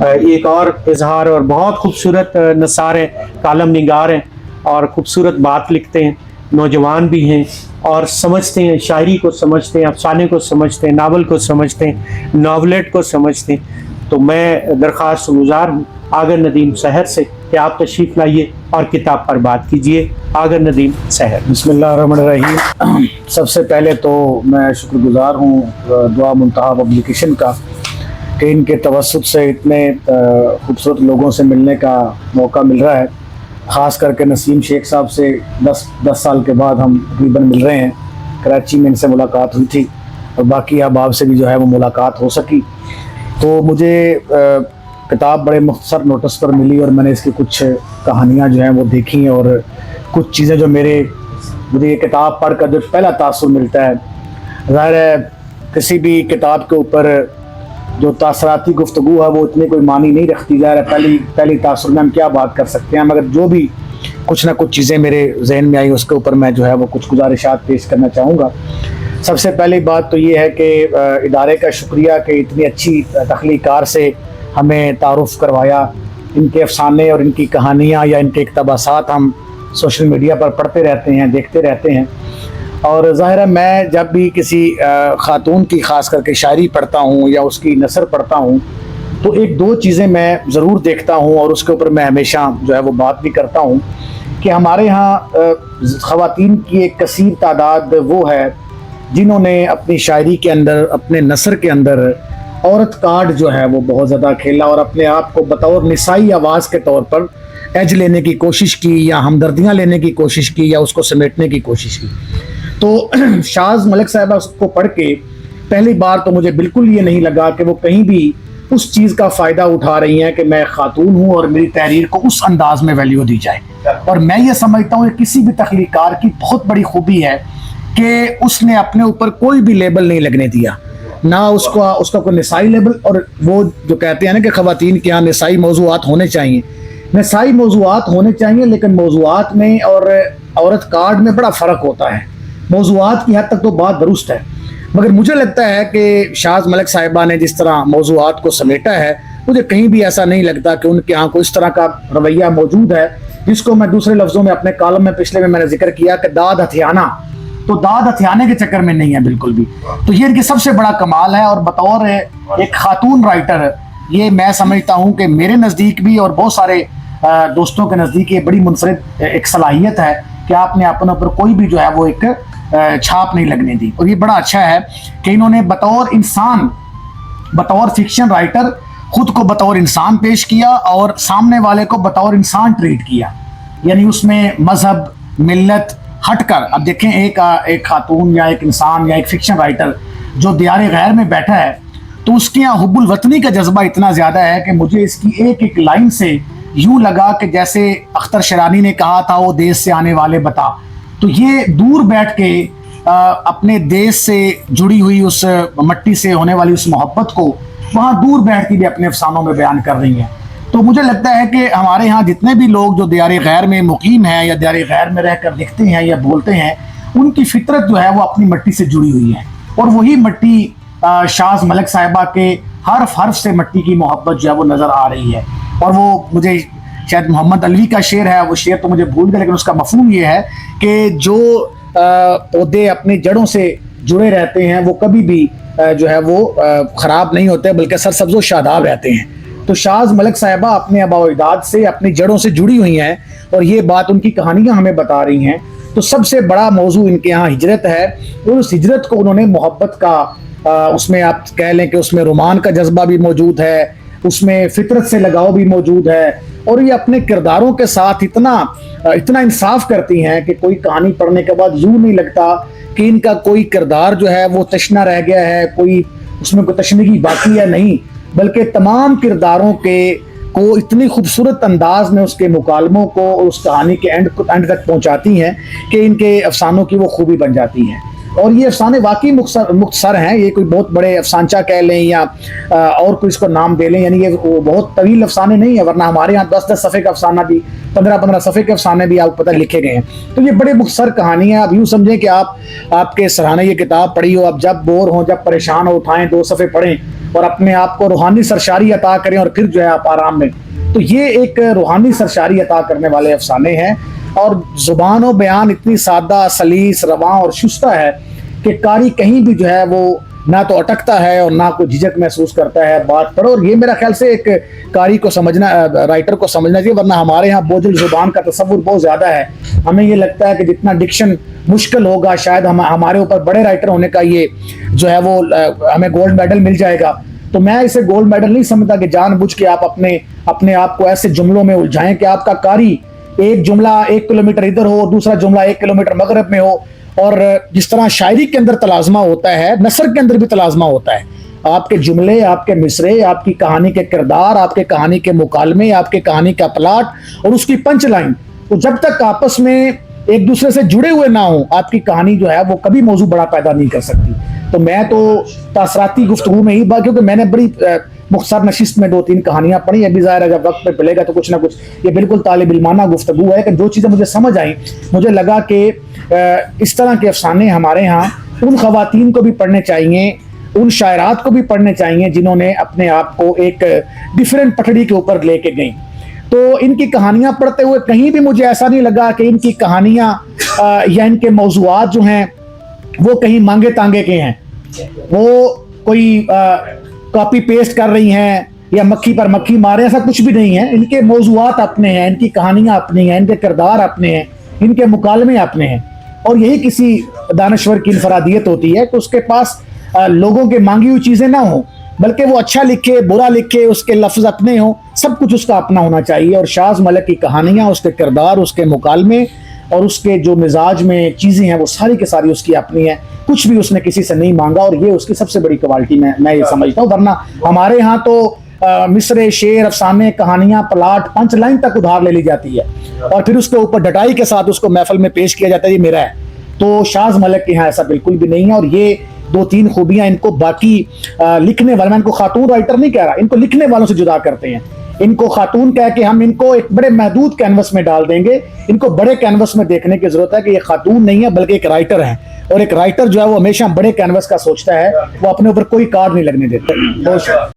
ایک اور اظہار، اور بہت خوبصورت نثار ہیں، کالم نگار ہیں اور خوبصورت بات لکھتے ہیں، نوجوان بھی ہیں اور سمجھتے ہیں، شاعری کو سمجھتے ہیں، افسانے کو سمجھتے ہیں، ناول کو سمجھتے ہیں، ناولٹ کو سمجھتے ہیں۔ تو میں درخواست گزار ہوں آگر ندیم سحر سے کہ آپ تشریف لائیے اور کتاب پر بات کیجیے۔ آگر ندیم سحر۔ بسم اللہ الرحمن الرحیم۔ سب سے پہلے تو میں شکر گزار ہوں دعا منتہا پبلیکیشن کا کہ ان کے توسط سے اتنے خوبصورت لوگوں سے ملنے کا موقع مل رہا ہے، خاص کر کے نسیم شیخ صاحب سے 10 سال کے بعد ہم تقریباً مل رہے ہیں۔ کراچی میں ان سے ملاقات ہوئی تھی اور باقی احباب سے بھی جو ہے وہ ملاقات ہو سکی۔ تو مجھے کتاب بڑے مختصر نوٹس پر ملی اور میں نے اس کی کچھ کہانیاں جو ہیں وہ دیکھی اور کچھ چیزیں جو مجھے یہ کتاب پڑھ کر جو پہلا تاثر ملتا ہے، ظاہر ہے کسی بھی کتاب کے اوپر جو تاثراتی گفتگو ہے وہ اتنے کوئی معنی نہیں رکھتی، ظاہر ہے پہلی تاثر میں ہم کیا بات کر سکتے ہیں، مگر جو بھی کچھ نہ کچھ چیزیں میرے ذہن میں آئی اس کے اوپر میں جو ہے وہ کچھ گزارشات پیش کرنا چاہوں گا۔ سب سے پہلی بات تو یہ ہے کہ ادارے کا شکریہ کہ اتنی اچھی تخلیق کار سے ہمیں تعارف کروایا۔ ان کے افسانے اور ان کی کہانیاں یا ان کے اقتباسات ہم سوشل میڈیا پر پڑھتے رہتے ہیں، دیکھتے رہتے ہیں، اور ظاہر ہے میں جب بھی کسی خاتون کی خاص کر کے شاعری پڑھتا ہوں یا اس کی نثر پڑھتا ہوں تو ایک دو چیزیں میں ضرور دیکھتا ہوں اور اس کے اوپر میں ہمیشہ جو ہے وہ بات بھی کرتا ہوں کہ ہمارے ہاں خواتین کی ایک کثیر تعداد وہ ہے جنہوں نے اپنی شاعری کے اندر، اپنے نثر کے اندر عورت کارڈ جو ہے وہ بہت زیادہ کھیلا اور اپنے آپ کو بطور نسائی آواز کے طور پر ایج لینے کی کوشش کی یا ہمدردیاں لینے کی کوشش کی یا اس کو سمیٹنے کی کوشش کی۔ تو شاز ملک صاحبہ کو پڑھ کے پہلی بار تو مجھے بالکل یہ نہیں لگا کہ وہ کہیں بھی اس چیز کا فائدہ اٹھا رہی ہیں کہ میں خاتون ہوں اور میری تحریر کو اس انداز میں ویلیو دی جائے۔ اور میں یہ سمجھتا ہوں کہ کسی بھی تخلیق کار کی بہت بڑی خوبی ہے کہ اس نے اپنے اوپر کوئی بھی لیبل نہیں لگنے دیا، نہ اس کا کوئی نسائی لیبل، اور وہ جو کہتے ہیں نا کہ خواتین کے یہاں نسائی موضوعات ہونے چاہیے، نسائی موضوعات ہونے چاہیے، لیکن موضوعات میں اور عورت کارڈ میں بڑا فرق ہوتا ہے۔ موضوعات کی حد تک تو بات درست ہے، مگر مجھے لگتا ہے کہ شاز ملک صاحبہ نے جس طرح موضوعات کو سمیٹا ہے، مجھے کہیں بھی ایسا نہیں لگتا کہ ان کے یہاں کوئی اس طرح کا رویہ موجود ہے جس کو میں دوسرے لفظوں میں اپنے کالم میں پچھلے میں نے ذکر کیا کہ داد ہتھیانا، تو داد ہتھیانے کے چکر میں نہیں ہے بالکل بھی۔ تو یہ ان کی سب سے بڑا کمال ہے، اور بطور ایک خاتون رائٹر یہ میں سمجھتا ہوں کہ میرے نزدیک بھی اور بہت سارے دوستوں کے نزدیک یہ بڑی منفرد ایک صلاحیت ہے کہ آپ نے اپنے اوپر کوئی بھی جو ہے وہ ایک چھاپ نہیں لگنے دی، اور یہ بڑا اچھا ہے کہ انہوں نے بطور انسان، بطور فکشن رائٹر خود کو بطور انسان پیش کیا اور سامنے والے کو بطور انسان ٹریٹ کیا، یعنی اس میں مذہب، ملت ہٹ کر۔ اب دیکھیں ایک خاتون یا ایک انسان یا ایک فکشن رائٹر جو دیار غیر میں بیٹھا ہے تو اس کے یہاں حب الوطنی کا جذبہ اتنا زیادہ ہے کہ مجھے اس کی ایک لائن سے یوں لگا کہ جیسے اختر شرانی نے کہا تھا وہ دیس سے آنے والے بتا، تو یہ دور بیٹھ کے اپنے دیش سے جڑی ہوئی اس مٹی سے ہونے والی اس محبت کو وہاں دور بیٹھ کے بھی اپنے افسانوں میں بیان کر رہی ہیں۔ تو مجھے لگتا ہے کہ ہمارے ہاں جتنے بھی لوگ جو دیار غیر میں مقیم ہیں یا دیار غیر میں رہ کر لکھتے ہیں یا بولتے ہیں، ان کی فطرت جو ہے وہ اپنی مٹی سے جڑی ہوئی ہے، اور وہی مٹی شاز ملک صاحبہ کے حرف سے مٹی کی محبت جو ہے وہ نظر آ رہی ہے۔ اور وہ مجھے شاید محمد علوی کا شعر ہے، وہ شعر تو مجھے بھول گیا، لیکن اس کا مفہوم یہ ہے کہ جو پودے اپنی جڑوں سے جڑے رہتے ہیں وہ کبھی بھی جو ہے وہ خراب نہیں ہوتے بلکہ سرسبز و شاداب رہتے ہیں۔ تو شاز ملک صاحبہ اپنے آباء و اجداد سے، اپنی جڑوں سے جڑی ہوئی ہیں، اور یہ بات ان کی کہانیاں ہمیں بتا رہی ہیں۔ تو سب سے بڑا موضوع ان کے ہاں ہجرت ہے، اور اس ہجرت کو انہوں نے محبت کا، اس میں آپ کہہ لیں کہ اس میں رومان کا جذبہ بھی موجود ہے، اس میں فطرت سے لگاؤ بھی موجود ہے، اور یہ اپنے کرداروں کے ساتھ اتنا انصاف کرتی ہیں کہ کوئی کہانی پڑھنے کے بعد یوں نہیں لگتا کہ ان کا کوئی کردار جو ہے وہ تشنا رہ گیا ہے، کوئی اس میں کوئی تشنگی باقی ہے، نہیں، بلکہ تمام کرداروں کو اتنی خوبصورت انداز میں اس کے مکالموں کو اور اس کہانی کے اینڈ تک پہنچاتی ہیں کہ ان کے افسانوں کی وہ خوبی بن جاتی ہے۔ اور یہ افسانے واقعی مختصر ہیں، یہ کوئی بہت بڑے افسانچہ کہہ لیں یا اور کوئی اس کو نام دے لیں، یعنی یہ بہت طویل افسانے نہیں ہیں، ورنہ ہمارے یہاں 10 صفحے کا افسانہ بھی، 15 صفحے کے افسانے بھی آپ کو پتہ لکھے گئے ہیں۔ تو یہ بڑے مختصر کہانی ہیں۔ آپ یوں سمجھیں کہ آپ کے سراہنے یہ کتاب پڑھی ہو، آپ جب بور ہوں، جب پریشان ہو، اٹھائیں 2 صفحے پڑھیں اور اپنے آپ کو روحانی سرشاری عطا کریں اور پھر جو ہے آپ آرام میں. تو یہ ایک روحانی سرشاری عطا کرنے والے افسانے ہیں, اور زبان و بیان اتنی سادہ, سلیس, رواں اور شستہ ہے کہ قاری کہیں بھی جو ہے وہ نہ تو اٹکتا ہے اور نہ کوئی جھجک محسوس کرتا ہے بات پر. اور یہ میرا خیال سے ایک قاری کو سمجھنا, رائٹر کو سمجھنا چاہیے, ورنہ ہمارے یہاں بوجھل زبان کا تصور بہت زیادہ ہے. ہمیں یہ لگتا ہے کہ جتنا ڈکشن مشکل ہوگا شاید ہمارے اوپر بڑے رائٹر ہونے کا یہ جو ہے وہ ہمیں گولڈ میڈل مل جائے گا. تو میں اسے گولڈ میڈل نہیں سمجھتا کہ جان بوجھ کے آپ اپنے آپ کو ایسے جملوں میں الجھائیں کہ آپ کا قاری ایک جملہ 1 کلومیٹر ادھر ہو, دوسرا جملہ 1 کلومیٹر مغرب میں ہو. اور جس طرح شاعری کے اندر تلازمہ ہوتا ہے, نثر کے اندر بھی تلازمہ ہوتا ہے. آپ کے جملے, آپ کے مصرے, آپ کی کہانی کے کردار, آپ کے کہانی کے مکالمے, آپ کے کہانی کا پلاٹ اور اس کی پنچ لائن, تو جب تک آپس میں ایک دوسرے سے جڑے ہوئے نہ ہوں, آپ کی کہانی جو ہے وہ کبھی موضوع بڑا پیدا نہیں کر سکتی. تو میں تو تاثراتی گفتگو میں ہی کیونکہ میں نے بڑی مختصر نشست میں 2-3 کہانیاں پڑھی. ابھی ظاہر ہے جب وقت پہ ملے گا تو کچھ نہ کچھ, یہ بالکل طالب علمانہ گفتگو ہے کہ جو چیزیں مجھے سمجھ آئیں, مجھے لگا کہ اس طرح کے افسانے ہمارے ہاں ان خواتین کو بھی پڑھنے چاہیے, ان شاعرات کو بھی پڑھنے چاہیے جنہوں نے اپنے آپ کو ایک ڈیفرنٹ پٹڑی کے اوپر لے کے گئیں. تو ان کی کہانیاں پڑھتے ہوئے کہیں بھی مجھے ایسا نہیں لگا کہ ان کی کہانیاں یا ان کے موضوعات جو ہیں وہ کہیں مانگے تانگے کے ہیں, وہ کوئی کاپی پیسٹ کر رہی ہیں یا مکھی پر مکھی مارے, ایسا کچھ بھی نہیں ہے. ان کے موضوعات اپنے ہیں, ان کی کہانیاں اپنی ہیں, ان کے کردار اپنے ہیں, ان کے مکالمے اپنے ہیں. اور یہی کسی دانشور کی انفرادیت ہوتی ہے کہ اس کے پاس لوگوں کے مانگی ہوئی چیزیں نہ ہوں, بلکہ وہ اچھا لکھے, برا لکھے, اس کے لفظ اپنے ہوں, سب کچھ اس کا اپنا ہونا چاہیے. اور شاز ملک کی کہانیاں, اس کے کردار, اس کے مکالمے اور اس کے جو مزاج میں چیزیں ہیں وہ ساری کی ساری اس کی اپنی ہیں. کچھ بھی اس نے کسی سے نہیں مانگا, اور یہ اس کی سب سے بڑی کوالٹی میں یہ سمجھتا ہوں. ورنہ ہمارے ہاں تو مصرے, شعر, افسانے, کہانیاں, پلاٹ, پنچ لائن تک ادھار لے لی جاتی ہے اور پھر اس کے اوپر ڈٹائی کے ساتھ اس کو محفل میں پیش کیا جاتا ہے, یہ میرا ہے. تو شاز ملک کے یہاں ایسا بالکل بھی نہیں ہے. اور یہ 2-3 خوبیاں ان کو باقی لکھنے والے, میں ان کو خاتون رائٹر نہیں کہہ رہا, ان کو لکھنے والوں سے جدا کرتے ہیں. ان کو خاتون کہہ کے ہم ان کو ایک بڑے محدود کینوس میں ڈال دیں گے. ان کو بڑے کینوس میں دیکھنے کی ضرورت ہے کہ یہ خاتون نہیں ہے بلکہ ایک رائٹر ہے, اور ایک رائٹر جو ہے وہ ہمیشہ بڑے کینوس کا سوچتا ہے, وہ اپنے اوپر کوئی کارڈ نہیں لگنے دیتا.